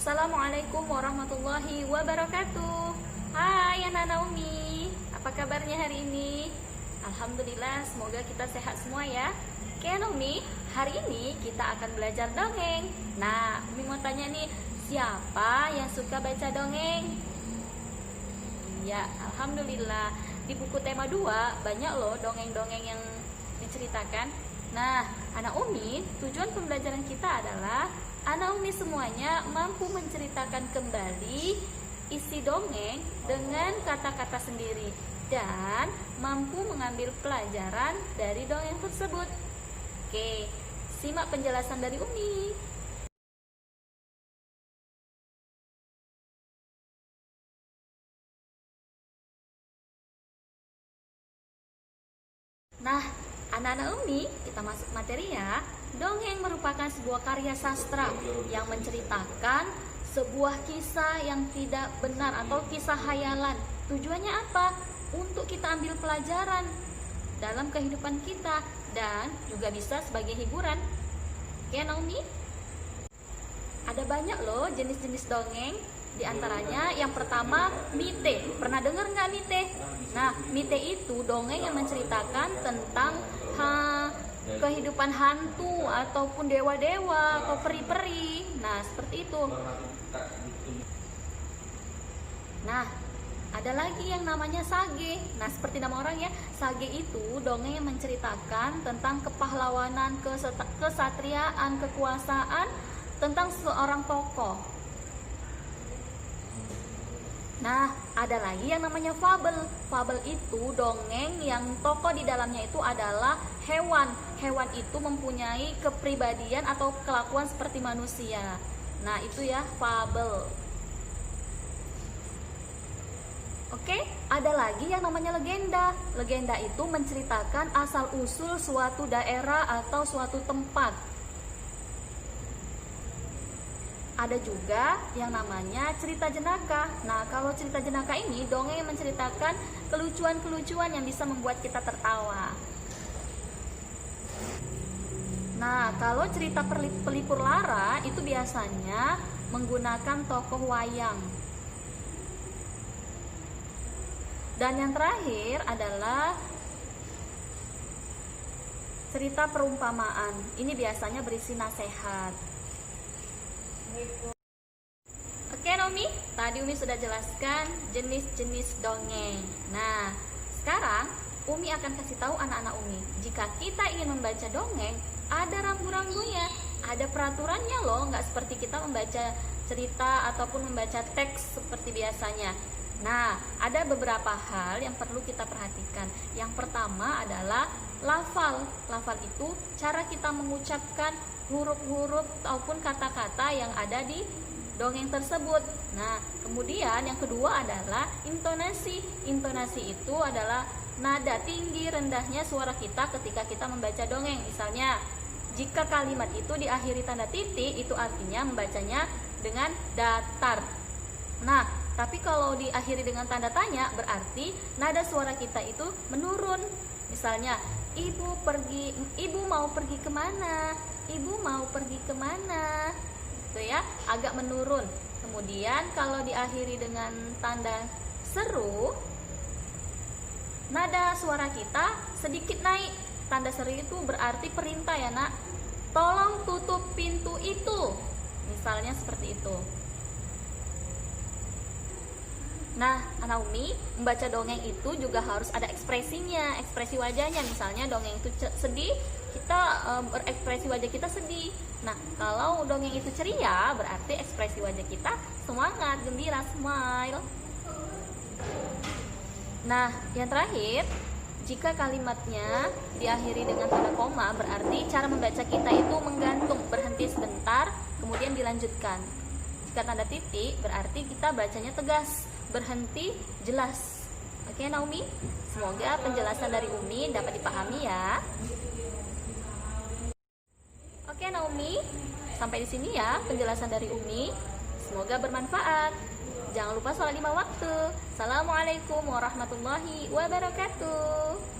Assalamualaikum warahmatullahi wabarakatuh. Hai anak-anak Umi, apa kabarnya hari ini? Alhamdulillah, semoga kita sehat semua ya. Oke anak Umi, hari ini kita akan belajar dongeng. Nah, Umi mau tanya nih, siapa yang suka baca dongeng? Ya, Alhamdulillah. Di buku tema 2 banyak loh dongeng-dongeng yang diceritakan. Nah, anak Umi, tujuan pembelajaran kita adalah anak Umi semuanya mampu menceritakan kembali isi dongeng dengan kata-kata sendiri dan mampu mengambil pelajaran dari dongeng tersebut. Oke, simak penjelasan dari Umi. Nah, anak-anak Umi, kita masuk materi ya. Dongeng merupakan sebuah karya sastra yang menceritakan sebuah kisah yang tidak benar atau kisah hayalan. Tujuannya apa? Untuk kita ambil pelajaran dalam kehidupan kita dan juga bisa sebagai hiburan. Oke, Naomi? Ada banyak loh jenis-jenis dongeng. Di antaranya yang pertama mite. Pernah dengar nggak mite? Nah, mite itu dongeng yang menceritakan tentang kehidupan hantu ataupun dewa-dewa atau peri-peri. Nah, seperti itu. Nah, ada lagi yang namanya sage. Nah, seperti nama orang ya, sage itu dongeng yang menceritakan tentang kepahlawanan, kesatriaan, kekuasaan, tentang seorang tokoh. Nah, ada lagi yang namanya fabel. Fabel itu dongeng yang tokoh di dalamnya itu adalah hewan. Hewan itu mempunyai kepribadian atau kelakuan seperti manusia. Nah, itu ya fabel. Oke, ada lagi yang namanya legenda. Legenda itu menceritakan asal-usul suatu daerah atau suatu tempat. Ada juga yang namanya cerita jenaka. Nah, kalau cerita jenaka ini dongeng yang menceritakan kelucuan-kelucuan yang bisa membuat kita tertawa. Nah, kalau cerita pelipur lara itu biasanya menggunakan tokoh wayang. Dan yang terakhir adalah cerita perumpamaan. Ini biasanya berisi nasihat. Oke Naomi, tadi Umi sudah jelaskan jenis-jenis dongeng. Nah, sekarang Umi akan kasih tahu anak-anak Umi, jika kita ingin membaca dongeng, ada rambu-rambunya, ada peraturannya loh, nggak seperti kita membaca cerita ataupun membaca teks seperti biasanya. Nah, ada beberapa hal yang perlu kita perhatikan. Yang pertama adalah lafal. Lafal itu cara kita mengucapkan huruf-huruf ataupun kata-kata yang ada di dongeng tersebut. Nah, kemudian yang kedua adalah intonasi. Intonasi itu adalah nada tinggi rendahnya suara kita ketika kita membaca dongeng. Misalnya, jika kalimat itu diakhiri tanda titik, itu artinya membacanya dengan datar. Nah, tapi kalau diakhiri dengan tanda tanya, berarti nada suara kita itu menurun. Misalnya, ibu mau pergi kemana? Ibu mau pergi kemana? Itu ya, agak menurun. Kemudian kalau diakhiri dengan tanda seru, nada suara kita sedikit naik. Tanda seru itu berarti perintah ya nak. Tolong tutup pintu itu. Misalnya seperti itu. Nah, anak Umi, membaca dongeng itu juga harus ada ekspresinya, ekspresi wajahnya. Misalnya dongeng itu sedih, kita berekspresi wajah kita sedih. Nah, kalau dongeng itu ceria, berarti ekspresi wajah kita semangat, gembira, smile. Nah, yang terakhir, jika kalimatnya diakhiri dengan tanda koma, berarti cara membaca kita itu menggantung, berhenti sebentar, kemudian dilanjutkan. Jika tanda titik, berarti kita bacanya tegas, berhenti, jelas. Oke Naomi, semoga penjelasan dari Umi dapat dipahami ya. Oke Naomi, sampai di sini ya penjelasan dari Umi. Semoga bermanfaat. Jangan lupa sholat 5 waktu. Assalamualaikum warahmatullahi wabarakatuh.